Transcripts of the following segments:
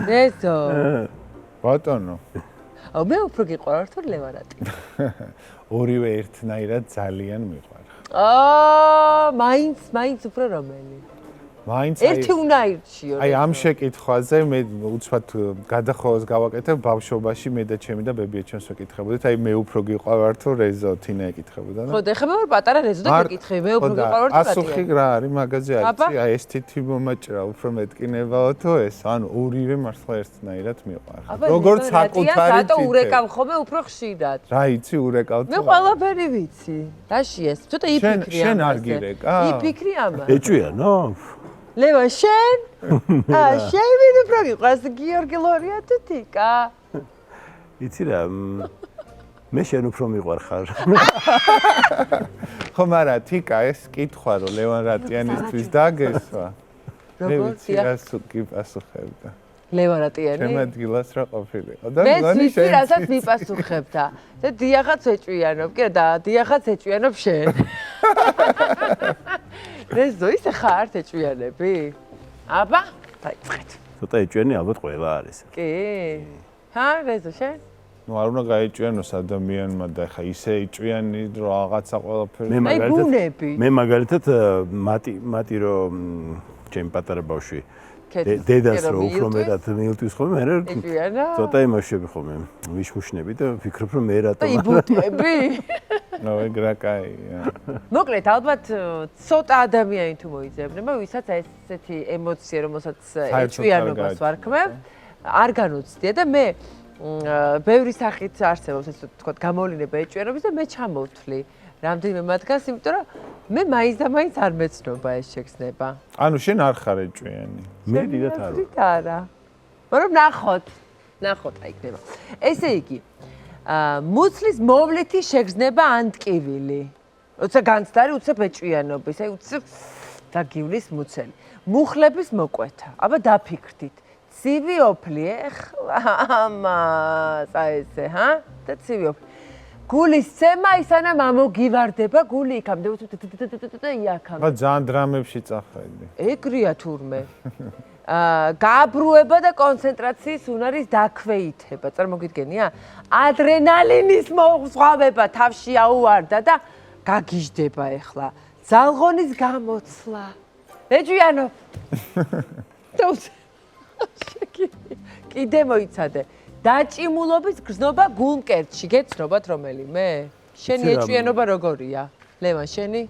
რეზო. ბატონო. მე უფრო გიყვართ თუ ლევარატი? ორივე ერთნაირად ძალიან მიყვარს. მაინც უფრო რომელი? მაინც ერთი უნდა ირჩიო. აი ამ შეკითხვაზე მე უცბად გადახოვას გავაკეთებ ბავშვობაში მე და ჩემი და ბებიაჩემს ვეკითხებოდით. აი მე უფრო გიყვართ თუ რეზო თინა ეკითხებოდა და. ხო, ეხლა მე ვარ პატარა რეზო და გეკითხე, მე უფრო გიყვართ თუ პასუხი რა არის მაგაზე არის? აი ეს თითი მომაჭრა უფრო მეტკინებაო თუ ეს? ანუ ორივე მართლა ერთნაირად მიყვარს. როგორც საკუთარი თითი. რატო ურეკავ ხოლმე უფრო ხშირად? რა იცი ურეკავ თუ? მე ყველაფერი ვიცი. რაში ეს? ცოტა იფიქრი ამაზე. შენ არ გირეკა? იფიქრი ამაზე. ეჭვიანო? ლევან შენ? შენ ვინ უფრო გიყვარს გიორგი ლორია თუ თიკა? იცი რა მე შენ უფრო მიყვარხარ. ხო, მაგრამ თიკა ეს კითხვა რომ ლევან რატიანისთვის დაგესვა. მე ვიცი რას კი პასუხებდა. ლევან რატიანი? ჩემ ადგილას რა ყოფილიყო და მე ვიცი რასაც მიპასუხებდა. და დიახაც ეჭვიანობ, კი და დიახაც ეჭვიანობ შენ. რეზო ისე ხარ ეჭვიანები? აბა, დაიწყეთ. ცოტა ეჭვიანი ალბათ ყველა არის. კი. ჰა, რეზო შენ? ნუ არ უნდა გაეჭვიანოს ადამიანმა და ხა ისე ეჭვიანი რომ რაღაცა ყველაფერი. მე მაგალითად მათი რომ ჩემი პატარა ბავშვი დედას რო უფრო მეტად მიუთვის ხოლმე, მე ცოტა იმაშები ხოლმე, ვიშმუშნები და ვფიქრობ რომ მე რატომ და იბუტები? ნუ ეგ რა კაია. მოკლედ ალბათ ცოტა ადამიანი თუ მოიძებნება, ვისაც ესეთი ემოცია, რომელსაც ეჭვიანობას ვარქმევ, არ განუცდია და მე ბევრი სახით არსებობს ესე ვთქვათ გამოვლინება ეჭვიანობის და მე ჩამოვთვლი რამდენიმე მათგანს, იმიტომ რომ მე მაინც და მაინც არ მეცნობა ეს შეგრძნება. ანუ შენ არ ხარ ეჭვიანი. მე დიდათ არ ვარ. არა. მაგრამ ნახოთ აი იქნება. ესე იგი, მუცლის მოვლითი შეგრძნება ან ტკივილი. როცა განცდარი უცებ ეჭვიანობის, აი უცებ დაგივლის მუცელი. მუხლების მოკვეთა. აბა დაფიქრდით. ცივი ოფლი ეხლა ამას აი ესე, ჰა? და ცივი ოფლი. გულის ცემა ისანამ ამოგივარდება გული იქამდე და იაქამდე. რა ძალიან დრამებში წახედი. ეგრეა თურმე. გააბრუება და კონცენტრაციის უნარის დაქვეითება. წარმოგიდგენია? ადრენალინის მოძღვავება თავში აუვარდა და გაგიჟდება ეხლა. ძალღონის გამოცლა. ეჭვიანო. კიდე მოიცადე. დაჭიმულობის გრძნობა გულმკერდში გეცნობათ რომელიმე? შენი ეჭვიანობა როგორია? ლევან, შენი?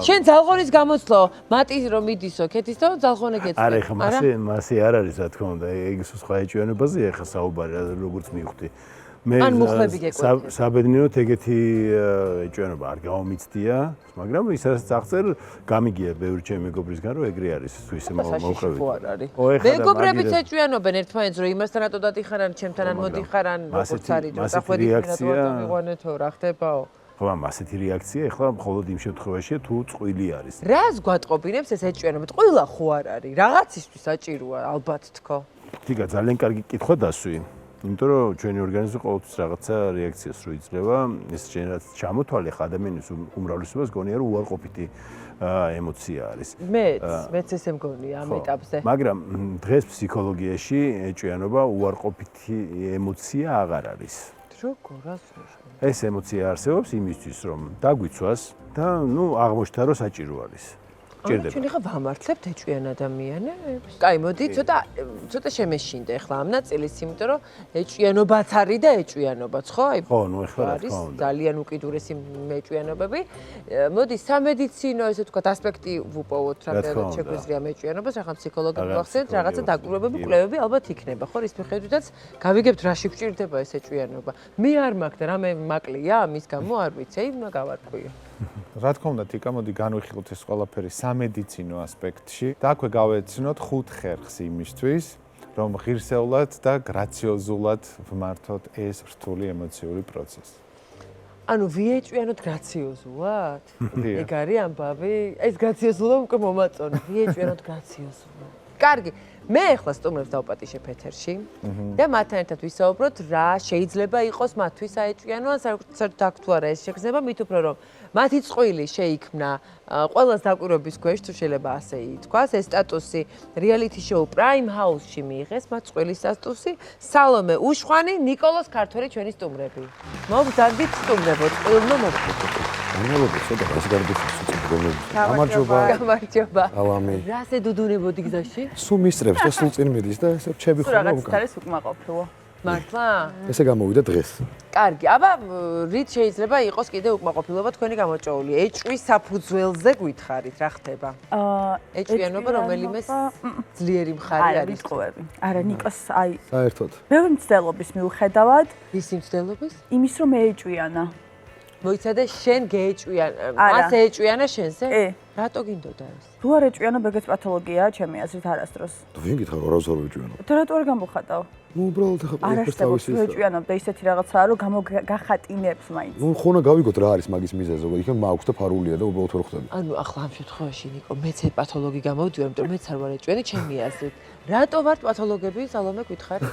შენ ძალღონის გამოცლო, მატის რომ მიდისო, ქეთისო, ძალღონე გეცნო. არა, ხა მასე არ არის რა თქმა უნდა, ეგ სხვა ეჭვიანობაზეა ხა საუბარი, როგორც მივხვდი. მე საბედნიეროდ ეგეთი ეჭვიანობა არ გამომიცდია, მაგრამ ისაც წაღწერ გამიგია ბევრი ჩემი მეგობრისგან რომ ეგრე არის თუ ისე მოუხევი. მეგობრებიც ეჭვიანობენ ერთმანეთს რომ იმასთან რატო დადიხარან, ჩემთან არ მოდიხარან, როგორც არის და დახვედით რატო მივანეთო, რა ხდებაო? ხო, ასეთი რეაქცია ეხლა მხოლოდ იმ შემთხვევაშია თუ წყვილი არის. რას გვატყობინებს ეს ეჭვიანობა? ტყუილა ხო არ არის, რაღაცისთვის საჭიროა ალბათ თქო. თიკა ძალიან კარგი კითხვა დასვი. იმიტომ რომ ჩვენი ორგანიზმი ყოველთვის რაღაცა რეაქციას რო იძლევა, ეს ჯენერაც ჩამოთვალე ხა ადამიანის უმრავლესობას გონია რომ უარყოფითი ემოცია არის. მეც ესე მგონია ამ ეტაპზე. მაგრამ დღეს ფსიქოლოგიაში ეჭვიანობა უარყოფითი ემოცია აღარ არის. როგორ ასწორებს? ეს ემოცია არსებობს იმისთვის რომ დაგვიცვას და ნუ აღმოჩნდა რომ საჭირო არის. ჩვენ ხა ვამართლებთ ეჭვიან ადამიანებს. კაი, მოდი, ცოტა შემეშინდა ახლა ამ ნაწილის, იმიტომ რომ ეჭვიანობაც არის და ეჭვიანობაც, ხო? აი, ხო, ნუ ახლა რა თქმა უნდა. ძალიან უკიდურესი ეჭვიანობები. მოდი, სამედიცინო, ესე ვთქვათ, ასპექტი ვუპოვოთ, რამდენად შეგვიძლია მეჭვიანობას, ახლა ფსიქოლოგები ვახსენებთ, რაღაცა დაკვირვებები, კვლევები ალბათ იქნება, ხო? რის მიხედვითაც გავიგებთ, რაში გვჭირდება ეს ეჭვიანობა. მე არ მაქვს და რამე მაკლია, ამის გამო არ ვიცი, აი, უნდა გავარკვიო. რა თქმა უნდა, თიკა, მოდი განვიხილოთ ეს ყველაფერი სამედიცინო ასპექტში და აქვე გავეცნოთ 5 ხერხს იმისთვის, რომ ღირსეულად და გრაციოზულად ვმართოთ ეს რთული ემოციური პროცესი. ანუ ვიეჭვიანოთ გრაციოზულად? ეგ არის ამბავი? ეს გრაციოზულობა უკვე მომაწონი. ვიეჭვიანოთ გრაციოზულად. კარგი. მე ახლა სტუმრებს დავპატიშებ ეთერში და მათთან ერთად ვისაუბროთ რა შეიძლება იყოს მათთვის საეჭვიანო ან საერთოდ აქ თუ არა ეს შეგრძნება მით უფრო რომ მათი წყვილი შეიქმნა ყველას დაკვირვების ქვეშ თუ შეიძლება ასე ითქვას ეს სტატუსი reality show Prime House-ში მიიღეს მათ წყვილის სტატუსი სალომე უშვანი ნიკოლოზ ქართველი ჩვენი სტუმრები მოგზადით სტუმრებო წვილნო მოგზადით მოგზადით ცოტა ასე გარდაიცვალე გამარჯობა. გამარჯობა. ალამი. რაზე დუდუნებოდი გზაში? სულ მისწრებს და სულ წინ მიდის და ესე რჩები ხოლმე უკან. რაღაც არის უკმაყოფილო. მართლა? ესე გამოვიდა დღეს. კარგი, აბა რით შეიძლება იყოს კიდე უკმაყოფილობა თქვენი გამოჭოული? ეჭვის საფუძველზე გითხარით, რა ხდება? ეჭვიანობა რომელიმეს ძლიერი მხარე არის. არა, ნიკოს აი საერთოდ. ბევრი მცდელობის მიუხედავად, ისი მცდელობის? იმის რომ ეჭვიანა. მოიცადე შენ გეეჭვიანა, მას ეჭვიანა შენზე? რატო გინდოდა ეს? თუ არ ეჭვიანო, ბეგეც პათოლოგიაა ჩემი აზრით არასდროს. თუ ვინ გითხარ, რა ზორო ეჭვიანო? და რატო არ გამოვხატავ? ნუ უბრალოდ ახლა არასდროს ეჭვიანობ და ისეთი რაღაცაა, რომ გამოგახატინებს მაინც. ნუ ხონა გავიგოთ რა არის მაგის მიზეზი, ზოგადად იქ მაქვს და ფარულია და უბრალოდ ვერ ხვდები. ანუ ახლა ამ შემთხვევაში ნიკო, მეც პათოლოგი გამოვდივარ, იმიტომ რომ მეც არ ვარ ეჭვიანი, ჩემი აზრით. რატო ვართ პათოლოგები, სალომე გითხარი?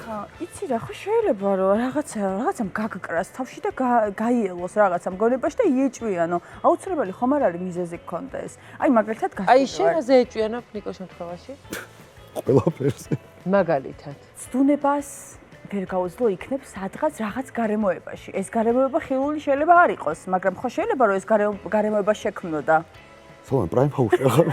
იცი რა, ხო შეიძლება რომ რაღაცამ გაგკრას თავში და გაიელოს რაღაცამ გონებაში და იეჭვიანო. აუცილებელი ხომ არ არის მიზეზი გქონდეს. აი მაგალითად გასწორდა. აი შენ რაზე ეჭვიანობ ნიკო შემთხვევაში? ყველაფერზე. მაგალითად. ცდუნებას ვერ გაუძლო იქნებ სადღაც რაღაც გარემოებაში. ეს გარემოება ხილული შეიძლება არ იყოს, მაგრამ ხო შეიძლება რომ ეს გარემოება შექმნოდა. სალომე Prime House-ში ახლა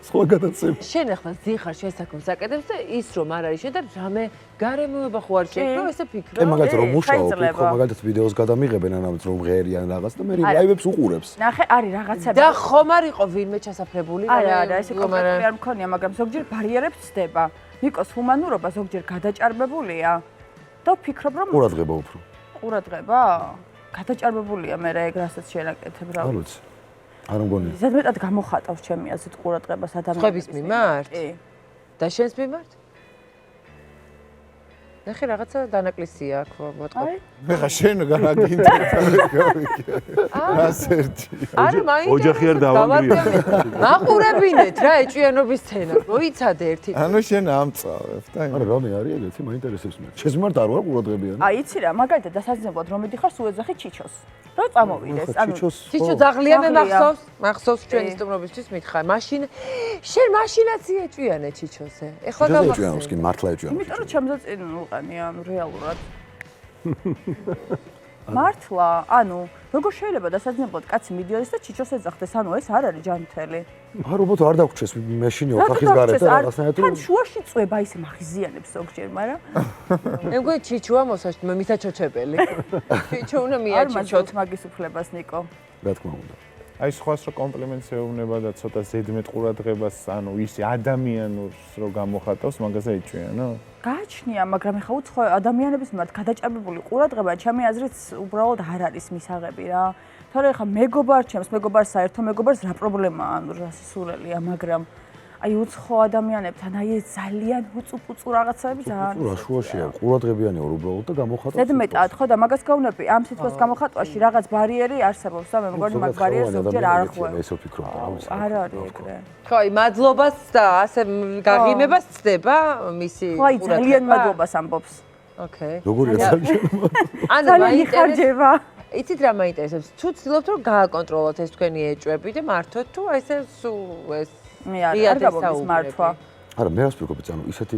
სხვა გადაცემა. შენ ახლა ზიხარ შესაქმნელს აკეთებს და ის რომ არ არის შენ და რამე გარემოება ხო არ შექმნო, ესე ფიქრო. ე მაგალითად რომ მუშაობ, ხო მაგალითად ვიდეოს გადამიღებენ ანამ რომ ღერიან რაღაც და მე ლაივებს უყურებს. ნახე, არის რაღაცები. და ხომ არ იყო ვინმე ჩასაფრებული? არა, ესე კონკრეტულად არ მქონია, მაგრამ ზოგჯერ ბარიერებს ცდება. ნიკოს ჰუმანურობა ზოგჯერ გადაჭარბებულია და ვფიქრობ რომ ყურადღება უფრო. ყურადღება? გადაჭარბებულია მე ეგ რასაც შენაკეთებ რა. არ ვიცი. არ მგონია. ზედმეტად გამოხატავს ჩემი აზრით ყურადღებას ადამიანების. ხების მიმართ? კი. და შენს მიმართ? ნახე რაღაცა დანაკლისია აქ მოტყობ. მე ხა შენ რა გინდა? ასერთი. არა, მაინტერესებს. ოჯახი არ დავანგრიო. მაყურებინეთ რა ეჭვიანობის სცენა. მოიცადე ერთი. ანუ შენ ამწავებ და არა რამე არის ეგეთი მაინტერესებს მე. შენ მიმართ არ ვარ ყურადღებიანი. აი იცი რა, მაგალითად დასაძინებლად რომ მიდიხარ სულ ეძახი ჩიჩოს. რო წამოვიდეს, ანუ ჩიჩო ძაღლია მე მახსოვს ჩვენი სტუმრობისთვის მითხარ. მაშინ შენ მაშინაც ეჭვიანე ჩიჩოზე. ეხლა გავახსენე. კი მართლა ეჭვიანობს. იმიტომ რომ ჩემზე წინ უყენი, ანუ რეალურად. მართლა, ანუ როგორ შეიძლება დასაძინებლად კაცი მიდიოდეს და ჩიჩოს ეძახდეს, ანუ ეს არ არის ჯანმრთელი. არ უბრალოდ არ დაგვრჩეს მეშინი ოთახის გარეთ და რაღაცნაირად თან შუაში წვება ისე მახიზიანებს ზოგჯერ, მაგრამ მე მგონი ჩიჩოა მისაჩოჩებელი. ჩიჩო უნდა მიაჩიჩოთ მაგის უფლებას ნიკო. რა თქმა უნდა. აი სხვას რო კომპლიმენტს ეუბნება და ცოტა ზედმეტ ყურადღებას, ანუ ის ადამიანურს რო გამოხატავს, მაგაზე ეჭვიანო? გააჩნია, მაგრამ ეხა უცხო ადამიანების მიმართ გადაჭარბებული ყურადღება ჩემი აზრით უბრალოდ არ არის მისაღები რა. თორე ეხა მეგობარს საერთო მეგობარს რა პრობლემაა, ანუ რა სისულელია, მაგრამ აი უცხო ადამიანებთან აი ეს ძალიან უწუწუ რაღაცები ძალიან რა შუაშია, ყურადღებიანი ვარ უბრალოდ და გამოხატავს. ზედმეტად ხო და მაგას გავნები, ამ სიტყვას გამოხატვაში რაღაც ბარიერი არსებობს და მე მგონი მაგ ბარიერს ზოგჯერ არ ხვევ. ესე ვფიქრობ და არ არის ეგრე. ხო, აი მადლობას და ასე გაღიმებას ცდება მისი ხო, აი ძალიან მადლობას ამბობს. ოკეი. როგორია ძალიან? ანუ მაინტერესება. იცით რა მაინტერესებს? თუ ცდილობთ რომ გააკონტროლოთ ეს თქვენი ეჭვები და მართოთ თუ ესე სულ ეს მე არ გამომდის მართვა. არა, მე რას ვფიქრობ, ანუ ისეთი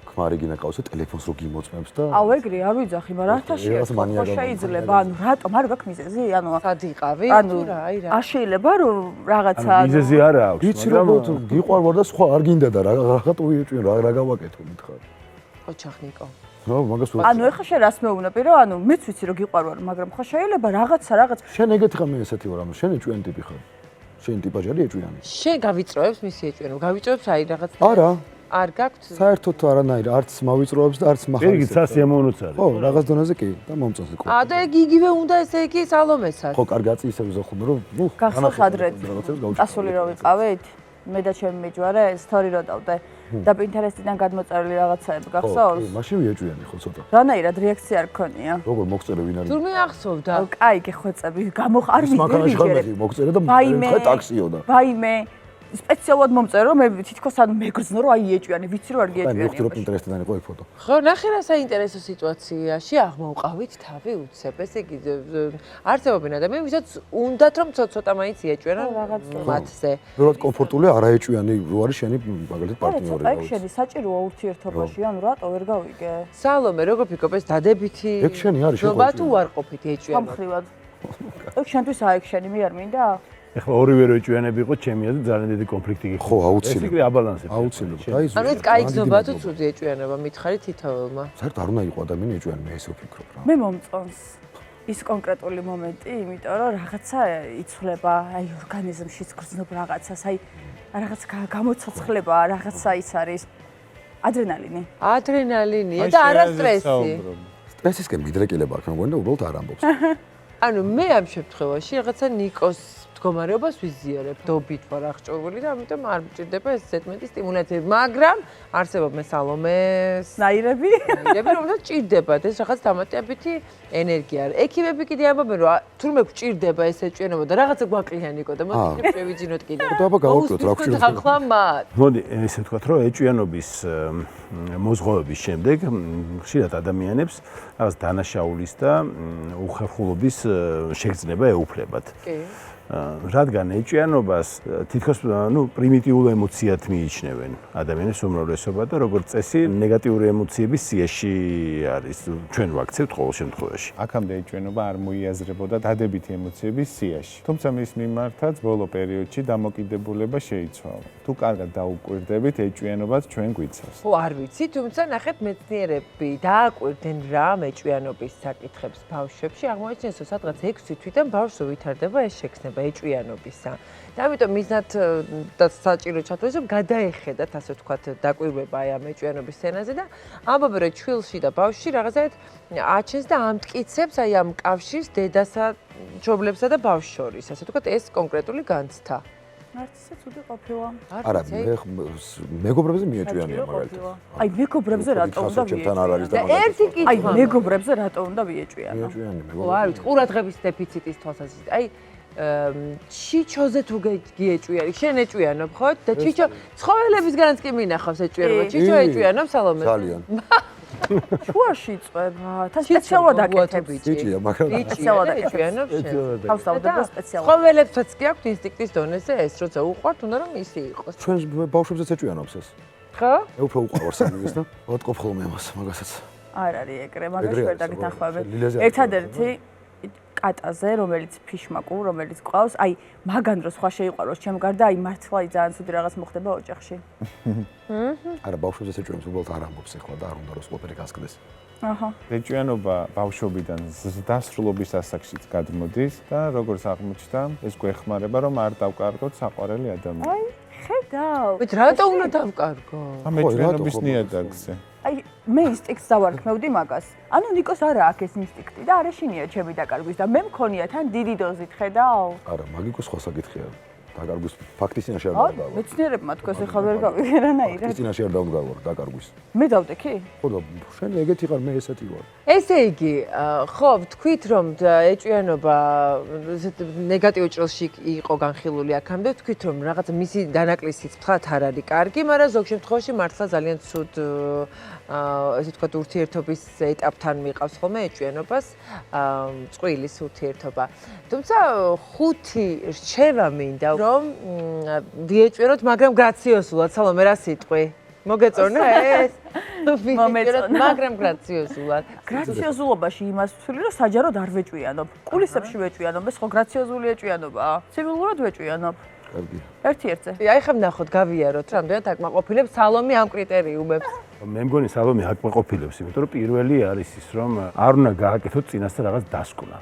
ქმარი გინდა ყავს და ტელეფონს რო გიმოწმებს და აუ ეგრე არ ვიძახი, მაგრამ ართაშია. ხო შეიძლება, ანუ რატომ არ გაქვს მიზეზი? ანუ სად იყავი? თუ რა, აი რა. არ შეიძლება რომ რაღაცა მიზეზი არა აქვს, ვიცი რომ გიყვარვარ და სხვა არ გინდა და რაღაცა უეჭვენ რა გავაკეთო მითხარ. ოჩახნიკო. რა მაგას ანუ ეხა შენ რას მეუბნები რომ ანუ მეც ვიცი რომ გიყვარვარ, მაგრამ ხო შეიძლება რაღაც შენ ეგეთი ხარ მე ესეთი ვარ, ანუ შენ ეჭვიანი ტიპი ხარ. შენ ტიპაჟი არის ეჭვიანი. შენ გავიწროებს მისი ეჭვიანობა, გავიწროებს აი რაღაც არა. არ გაქვთ? საერთოდ არანაირი, არც მავიწროებს და არც მახარს. იგი სასიამოვნოც არის. ხო, რაღაც დონეზე კი და მომწონს იყო. და ეგ იგივე უნდა ესე იგი სალომესაც. ხო, კარგი აწი ისე ვზახუნ რომ ნუ გახსოვს ადრე წასული რო ვიყავით მე და ჩემი მეჯვარე სტორი რო დავდე და პინტერესტიდან გადმოწერილი რაღაცაები გახსოვს? კი, მაშინ ვიეჭვიანი ხო ცოტა. რანაირად რეაქცია არ გქონია? როგორ მოგწერე ვინ არის? თურმე ახსოვდა. კაი, გეხვეწები, არ მაქანაში ხარ მე მოგწერე და მე ტაქსიო და. ვაიმე, სპეციალურად მომწერო რომ მე თითქოს ანუ მეგრძნო რომ აი ეჭვიანი ვიცი რომ არ აი გიეჭვიანი. მივხვდი რომ პინტერესტიდან იყო ეგ ფოტო. ხო, ნახე რა საინტერესო სიტუაციაში აღმოვყავით თავი უცებ. ესე იგი არსებობენ ადამიანები, ვისაც უნდათ რომ ცოტა მაინც იეჭვენან მათზე. ბევრად კომფორტულია არაეჭვიანი რო არის შენი მაგალითად პარტნიორი. აი შენი საჭიროა ურთიერთობაში ანუ რატო ვერ გავიგე? სალომე, როგორ ფიქრობ ეს დადებითი? ეგ შენი არის შობა თუ უარყოფითი ეჭვიანი? სამხრივად. ეგ შენთვის აი შენი მე არ მინდა? ეხლა ორივე რო ეჭვიანები იყო ჩემი აზრით ძალიან დიდი კონფლიქტი იყო. ხო, აუცილებლად. ეს იქ აბალანსი. აუცილებლად. აი ანუ ეს კაი გზნობა თუ ცუდი ეჭვიანობა მითხარი თითოეულმა? საერთოდ არ უნდა იყო ადამიანი ეჭვიანი, მე ესე ვფიქრობ რა. მე მომწონს ის კონკრეტული მომენტი, იმიტომ რომ რაღაცა იცვლება, აი ორგანიზმშიც გრძნობ რაღაცას, აი რაღაც გამოცოცხლება, რაღაცა ის არის ადრენალინი. ადრენალინია და არა სტრესი. სტრესისკენ მიდრეკილება აქვს, მეგონი და უბრალოდ არ ამბობს. ანუ მე ამ შემთხვევაში რაღაცა ნიკოს მდგომარეობას ვიზიარებ, დობით ვარ აღჭურვილი და ამიტომ არ მჭირდება ეს ზედმეტი სტიმულაცია, მაგრამ არსებობ მე სალომეს ნაირები? ნაირები, რომელსაც ჭირდებათ ეს რაღაც დამატებითი ენერგია. ექიმები კიდე ამბობენ, რომ თურმე გჭირდება ეს ეჭვიანობა და რაღაცა გვაკლიანიკო და მოდი შევიძინოთ კიდე. აბა გავაკეთოთ რა გჭირდება. ახლა მათ. მოდი ესე ვთქვათ, რომ ეჭვიანობის მოზღოვების შემდეგ ხშირად ადამიანებს რაღაც დანაშაულის და უხერხულობის შეგრძნება ეუფლებათ. კი. რადგან ეჭვიანობას თითქოს პრიმიტიულ ემოციად მიიჩნევენ ადამიანის უმრავლესობა და როგორც წესი ნეგატიური ემოციების სიაში არის ჩვენ ვაქცევთ ყოველ შემთხვევაში. აქამდე ეჭვიანობა არ მოიაზრებოდა დადებითი ემოციების სიაში. თუმცა მის მიმართაც ბოლო პერიოდში დამოკიდებულება შეიცვალა. თუ კარგად დაუკვირდებით, ეჭვიანობაც ჩვენ გვიცავს. ხო, არ ვიცი, თუმცა ნახეთ მეცნიერები დააკვირდნენ რა ეჭვიანობის საკითხებს ბავშვებში, აღმოაჩინეს, რომ სადღაც 6 თვიდან ბავშვს ვითარდება ეს შეგრძნება ეჭვიანობისა. და ამიტომ მიზნად და საჭირო ჩათვლეს, რომ გადაეხედათ, ასე ვთქვათ, დაკვირვება აი ამ ეჭვიანობის სცენაზე და ამბობენ, რომ ჩვილში და ბავშვში რაღაცა აჩენს და ამტკიცებს აი ამ კავშირს დედასა, მშობლებსა და ბავშვს შორის, ასე ვთქვათ, ეს კონკრეტული განცდა. არც ისე ცუდი ყოფილა. არა, მეგობრებზე მიეჭვიანია მაგალითად. აი მეგობრებზე რატო უნდა ვიეჭვიანო? და ერთი კითხვა. აი მეგობრებზე რატო უნდა ვიეჭვიანო? მიეჭვიანი ხო, მეგობრები. არ ვიცი, ყურადღების დეფიციტის თვალსაზრისით. აი ჩიჩოზე თუ გიეჭვიანი, შენ ეჭვიანობ, ხო? და ჩიჩო ცხოველებისგანაც კი მინახავს ეჭვიანობა. ჩიჩო ეჭვიანობს სალომეს. ძალიან. შუაში იწვება, თან სპეციალურად აკეთებს. ჭიჭია, მაგრამ სპეციალურად ეჭვიანობს შენ. თავს დავდება სპეციალურად. ცხოველებსაც კი აქვთ ინსტინქტის დონეზე ეს, როცა უყვართ, უნდა რომ ისი იყოს. ჩვენ ბავშვებზეც ეჭვიანობს ეს. ხო? მე უფრო უყვარს ამის და ვატყობ ხოლმე ამას, მაგასაც. არ არის ეგრე, მაგას ეგრე ვერ არის, დაგეთანხმები. ლილეზე არ ერთადერთი კატაზე, რომელიც ფიშმაკუ, რომელიც ყავს, აი მაგან რო სხვა შეიყვაროს ჩემ გარდა, აი მართლა ძალიან ცუდი რაღაც მოხდება ოჯახში. არა, ბავშვებზეც ეჭვიანობს, უბრალოდ არ ამბობს ეხლა და არ უნდა რომ სპორტერი გასკდეს. აჰა. ეჭვიანობა ბავშვობიდან დასრულობის ასაკშიც გადმოდის და როგორც აღმოჩნდა, ეს გვეხმარება, რომ არ დავკარგოთ საყვარელი ადამიანი. აი, ხედავ. ვით რატო უნდა დავკარგო? ამ ეჭვიანობის ნიადაგზე. აი, მე ინსტინქტს დავარქმევდი მაგას. ანუ ნიკოს არა აქვს ეს ინსტინქტი და არ ეშინია ჩემი დაკარგვის და მე მქონია თან დიდი დოზით, ხედავ? არა, მაგიკო სხვა საკითხია. დაკარგვის ფაქტის წინაშე არ დავდგავარ. მეცნიერებმა თქვეს ეხლა ვერ გავიგე რანაირად. ფაქტის წინაშე არ დავდგავარ დაკარგვის. მე დავდექი? ხო და შენ ეგეთი ხარ, მე ესეთი ვარ. ესე იგი, ხო, ვთქვით, რომ ეჭვიანობა ნეგატიურ ჭრილში იყო განხილული აქამდე, ვთქვით, რომ რაღაც მისი დანაკლისიც ფთხრათ არ არის კარგი, მაგრამ ზოგ შემთხვევაში მართლა ძალიან ცუდ ესე ვთქვათ, ურთიერთობის ეტაპთან მიყავს ხოლმე ეჭვიანობას, წყვილის ურთიერთობა. თუმცა ხუთი რჩევა მინდა, რომ ვიეჭვენოთ, მაგრამ გრაციოზულად, სალომე რა სიტყვი? მოგეწონა ეს? მომეწონა. მაგრამ გრაციოზულად. გრაციოზულობაში იმას ვთვლი, რომ საჯაროდ არ ვეჭვიანობ. კულისებში ვეჭვიანობ, ეს ხო გრაციოზული ეჭვიანობაა. ცივილურად ვეჭვიანობ. კარგი. ერთ-ერთზე. აი ხომ ნახოთ, გავიაროთ, რამდენად აკმაყოფილებს სალომე ამ კრიტერიუმებს. მე მგონი სალომე აკმაყოფილებს, იმიტომ რომ პირველი არის ის, რომ არ უნდა გააკეთოთ წინასწარ რაღაც დასკვნა.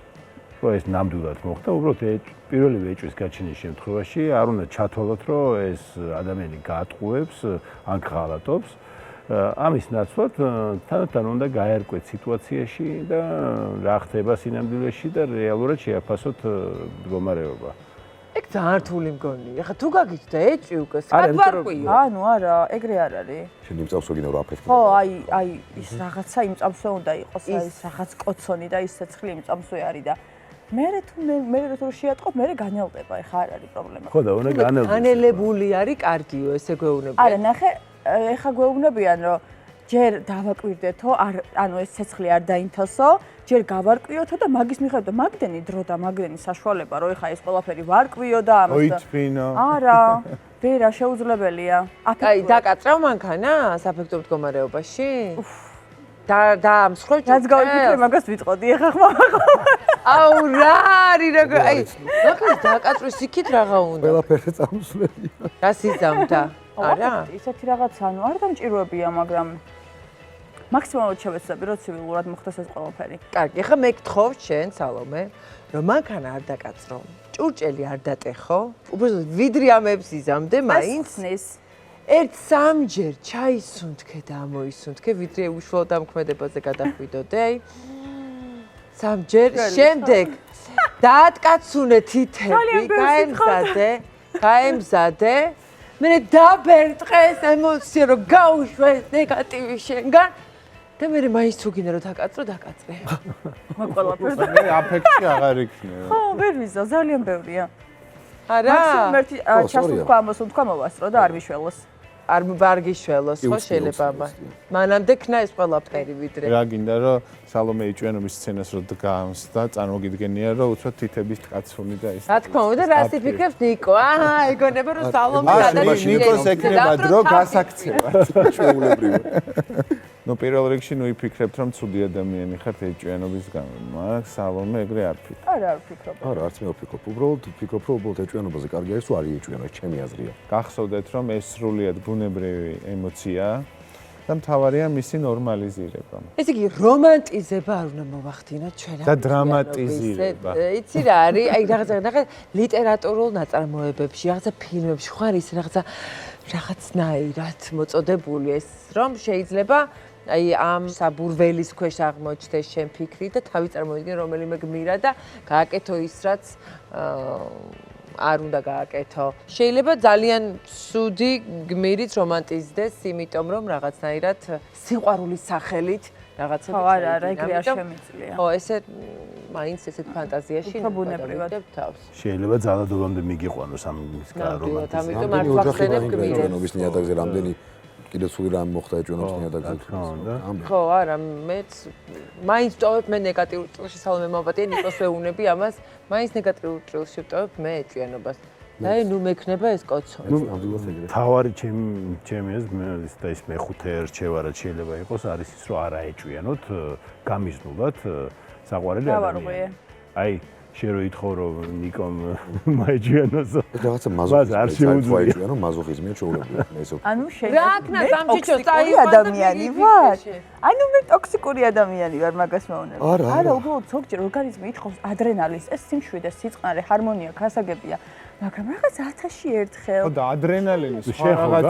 რომ ეს ნამდვილად მოხდა, უბრალოდ პირველივე ეჭვის გაჩენის შემთხვევაში არ უნდა ჩათვალოთ, რომ ეს ადამიანი გაატყუებს ან ღალატობს. ამის ნაცვლად თანდათან უნდა გაერკვეთ სიტუაციაში და რა ხდება სინამდვილეში და რეალურად შეაფასოთ მდგომარეობა. ეგ ძალიან რთული მგონია. ახლა თუ გაგიჩნდა ეჭვი უკვე, საკვარკვიო. ანუ არა, ეგრე არ არის. შენ იმწავსო გინდა რომ აფეთქო. ხო, აი ის რაღაცა იმწამსვე უნდა იყოს, აი ის რაღაც კოცონი და ის ცეცხლი იმწამსვე არის და მე თუ შეატყობ, მე განელდება, ეხა არ არის პრობლემა. ხო და უნდა განელდეს. განელებული არის კარგიო, ესე გვეუბნებიან. არა, ნახე, ეხა გვეუბნებიან, რომ ჯერ დავაკვირდეთო, ანუ ეს ცეცხლი არ დაინთოსო, ჯერ გავარკვიოთო და მაგის მიხედვით და მაგდენი დრო და მაგდენი საშუალება, რომ ეხა ეს ყველაფერი ვარკვიო და ამას. ოითფინო. არა, ვერა შეუძლებელია. აი, დაკაწრავ მანქანა საფექტო მდგომარეობაში? და მსხვერპლ რაც გავიფიქრე, მაგას ვიტყოდი ეხა ხმა. აუ რა არის როგორ აი მაგას დაკაწვის იქით რაღა უნდა ყველაფერი წამსვლელია გასიზამდა არა ისეთი რაღაცა ანუ არ დამჭიროებია მაგრამ მაქსიმალურად შევეცდები რომ ცივილურად მოხდეს ეს ყველაფერი კარგი ეხა მე გთხოვ შენ სალომე რომ მანქანა არ დაკაწრო ჭურჭელი არ დატეხო უბრალოდ ვიდრე ამებს იზამდე მაინც ერთ სამჯერ ჩაისუნთქე და ამოისუნთქე ვიდრე უშუალოდ ამქმედებაზე გადახვიდოდე აი სამჯერ შემდეგ დაატკაცუნე თითები გაემზადე მე დაბერტყეს ემოცია რომ გაუშვეს ნეგატივი შენგან და მე მაინც თუ გინდა რომ დაკაწრო დაკაწრე მაგ ყველაფერს მე აფექტი აღარ იქნება ხო ვერ ვიზა ძალიან ბევრია არა მაქსიმუმ ერთი ჩასუნთქვა ამოსუნთქვა მოვასწრო და არ ვიშველოს არ ბარგიშველოს ხო შეიძლება აბა მანამდე ქნა ეს ყველაფერი ვიდრე რა გინდა რომ სალომე იჭვენობის სცენას რო დგამს და წარმოგიდგენია რომ უცბად თითების ტკაცუნი და ის რა თქმა უნდა რას იფიქრებს ნიკო აჰა ეგონება რომ სალომე გადაჭირდება ნიკოს ეკნება დრო გასაქცევად ჩვეულებრივად ნუ პირველ რიგში ნუ იფიქრებთ რომ ცუდი ადამიანი ხართ ეჭვენობის გამო მაგრამ სალომე ეგრე არ ფიქრობს არ ვფიქრობ არა არც მე ვფიქრობ უბრალოდ ვფიქრობ რომ უბრალოდ ეჭვენობაზე კარგი არის თუ არ ეჭვენო ეს ჩემი აზრია გახსოვდეთ რომ ეს სრულიად ბუნებრივი ემოცია და მთავარია მისი ნორმალიზირება. ესე იგი რომანტიზება არ უნდა მოვახდინოთ ჩვენ და დრამატიზირება. იცი რა არის? აი რაღაცა ლიტერატურულ ნაწარმოებებში, რაღაცა ფილმებში ხარ ის რაღაცნაირად მოწოდებული ეს რომ შეიძლება აი ამ საბურველის ქვეშ აღმოჩნდეს შენ ფიქრი და თავი წარმოიდგინე რომელიმე გმირა და გააკეთო ის რაც არ უნდა გააკეთო. შეიძლება ძალიან ცუდი გმირიც რომანტიზდეს, იმიტომ რომ რაღაცნაირად სიყვარულის სახელით რაღაცები არა, ეგრე არ შემიძლია. ხო, ესე მაინც ესეთ ფანტაზიაში ბუნებრივად თავს. შეიძლება ძალადობამდე მიგიყვანოს ამ რომანტიზმი. ამიტომ არ ვახსენებ გმირებს. ნიადაგზე რამდენი კიდე სულ რამ მოხდა ეჭვენობის ნიადაგზე. ხო, არა, მეც მაინც ტოვებ მე ნეგატიურ წილში სალომე მოვაპატიე ნიკოს ვეუნები ამას, მაინც ნეგატიურ წილში ვტოვებ მე ეჭვენობას. და ნუ მექნება ეს კოცო. თავარი ჩემი ეს მეხუთე რჩევა რაც შეიძლება იყოს არის ის რომ არა ეჭვიანოთ გამიზნულად საყვარელი ადამიანი. აი შენ რო ითხოვ რომ ნიკომ მაეჭვიანოს რაღაცა მაზოხიზმი ანუ მაზოხიზმია ჩვეულებრივად ესე ანუ შენ რა ქნა სამჩიჩო ტოქსიკური ადამიანი ვარ ანუ მე ტოქსიკური ადამიანი ვარ მაგას მეუბნები არა უბრალოდ ზოგჯერ ორგანიზმი ითხოვს ადრენალინს ეს სიმშვიდე სიწყნარე ჰარმონია გასაგებია მაგრამ რაღაც 1000-ში ერთხელ ხო და ადრენალინის რაღაც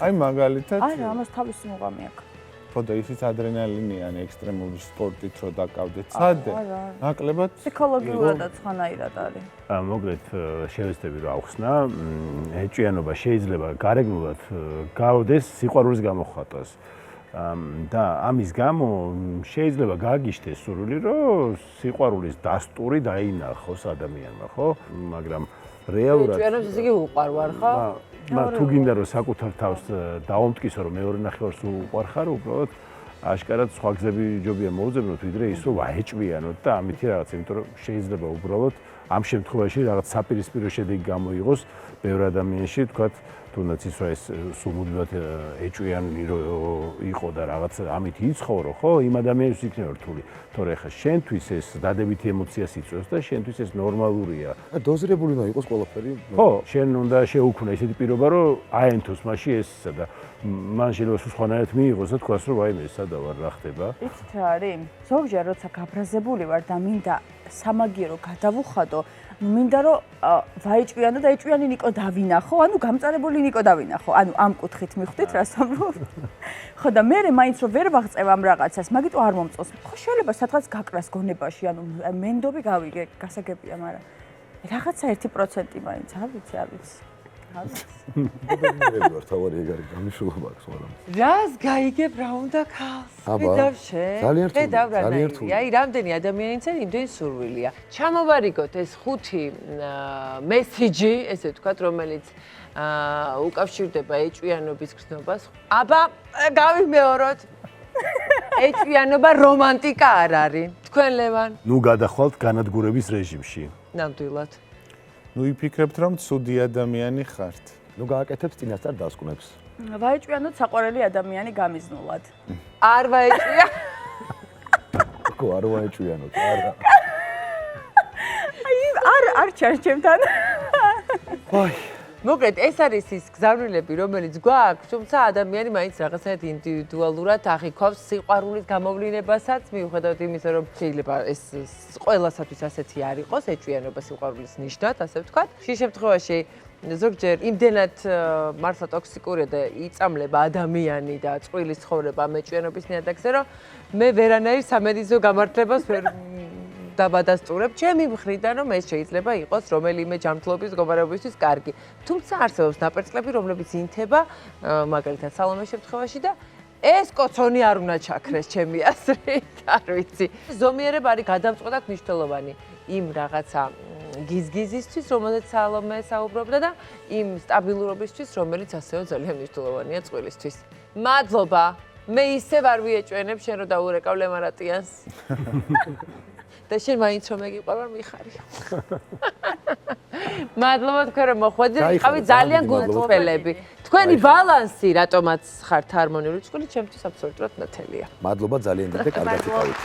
აი მაგალითად არა ამას თავისი მუღამი აქვს ხო და ისიც ადრენალინიანი ექსტრემული სპორტით რო დაკავდეთ სადე ნაკლებად ფსიქოლოგიურადაც ხანაირად არის მოკლედ შევეცდები რომ ავხსნა ეჭვიანობა შეიძლება გარეგნულად გავდეს სიყვარულის გამოხატვას და ამის გამო შეიძლება გაგიშთეს სურვილი რომ სიყვარულის დასტური დაინახოს ადამიანმა ხო მაგრამ რეალურად ეჭვიანობს ისე იგი უყვარვარ ხო თუ გინდა რომ საკუთარ თავს დაუმტკისო რომ მეორე ნახევარს უყვარხარ უბრალოდ აშკარად სხვა გზები ჯობია მოუძებნოთ ვიდრე ის რომ აეჭვიანოთ და ამითი რაღაც იმიტომ რომ შეიძლება უბრალოდ ამ შემთხვევაში რაღაც საპირისპირო შედეგი გამოიღოს ბევრ ადამიანში თქვათ თუნდაც ის რომ ეს სულმუდმივად ეჭვიანი იყო და რაღაც ამით იცხოვრო ხო იმ ადამიანს იქნება რთული თორე ხა შენთვის ეს დადებითი ემოციას იწვევს და შენთვის ეს ნორმალურია დოზირებული უნდა იყოს ყველაფერი ხო შენ უნდა შეუქმნა ისეთი პირობა რომ აენთოს მასში ესა და მან შეიძლება სხვანაირად მიიღოს და თქვას რომ ვაიმე სადა ვარ რა ხდება იცით რა არის ზოგჯერ როცა გაბრაზებული ვარ და მინდა სამაგიერო გადავუხადო მინდა რომ ვაეჭვიანო და ეჭვიანი ნიკო დავინახო, ანუ გამწარებული ნიკო დავინახო. ანუ ამ კუთხით მიხვდით რას ამბობ? ხო და მე მაინც რომ ვერ ვაღწევ ამ რაღაცას, მაგიტო არ მომწონს. ხო შეიძლება სადღაც გაკრას გონებაში, ანუ მენდობი გავიგე, გასაგებია, მაგრამ რაღაცა 1% მაინც, არ ვიცი. ხაზს. მე ვარ თავარი ეგ არის გამიშულობა აქვს მაგრამ. რას გაიგებ რა უნდა ქალს? ხედავ შენ. ძალიან რთული, ხედავ რა ძალიან ნაირი. რთული. აი რამდენი ადამიანიც არის, იმდენი სურვილია. ჩამოვარიგოთ ეს 5 მესიჯი, ესე ვთქვათ, რომელიც უკავშირდება ეჭვიანობის გრძნობას. აბა, გავიმეოროთ. ეჭვიანობა რომანტიკა არ არის. თქვენ ლევან? ნუ გადახვალთ განადგურების რეჟიმში. ნამდვილად. ნუ იფიქრებთ რომ ცუდი ადამიანი ხართ. ნუ გააკეთებთ წინასწარ დასკვნებს. ვაეჭვიანოთ საყვარელი ადამიანი გამიზნულად. არ ვაეჭვია. ხო, არ ვაეჭვიანოთ, არა. არ ჩანს ჩემთან. ვაი. მოკლედ ეს არის ის გზავნილები, რომელიც გვაქვს, თუმცა ადამიანი მაინც რაღაცნაირად ინდივიდუალურად აღიქვავს სიყვარულის გამოვლინებასაც, მიუხედავად იმისა, რომ შეიძლება ეს ყველასათვის ასეთი არ იყოს, ეჭვიანობა სიყვარულის ნიშნად, ასე ვთქვათ. შე შემთხვევაში ზოგჯერ იმდენად მართლა ტოქსიკურია და იწამლება ადამიანი და წყვილის ცხოვრება ამ ეჭვიანობის ნიადაგზე, რომ მე ვერანაირ სამედიცინო გამართლებას ვერ დავადასტურებ ჩემი მხრიდან, რომ ეს შეიძლება იყოს რომელიმე ჯანმრთელობის მდგომარეობისთვის კარგი. თუმცა არსებობს ნაპერწკლები, რომლებიც ინთება, მაგალითად სალომეს შემთხვევაში და ეს კოცონი არ უნდა ჩაქრეს ჩემი აზრით, არ ვიცი. ზომიერება არის გადამწყვეტად მნიშვნელოვანი იმ რაღაცა გიზგიზისთვის, რომელზეც სალომე საუბრობდა და იმ სტაბილურობისთვის, რომელიც ასევე ძალიან მნიშვნელოვანია წვილისთვის. მადლობა. მე ისევ არ ვიეჭვენებ შენ რომ დაურეკავ ლემარატიანს. და შენ მაინც რომ მეგიყვარ მიხარია. მადლობა თქვენ რომ მოხვედით, იყავით ძალიან გულწრფელები. თქვენი ბალანსი რატომაც ხართ ჰარმონიული, თქვენი ჩემთვის აბსოლუტურად ნათელია. მადლობა ძალიან დიდი და კარგად იყავით.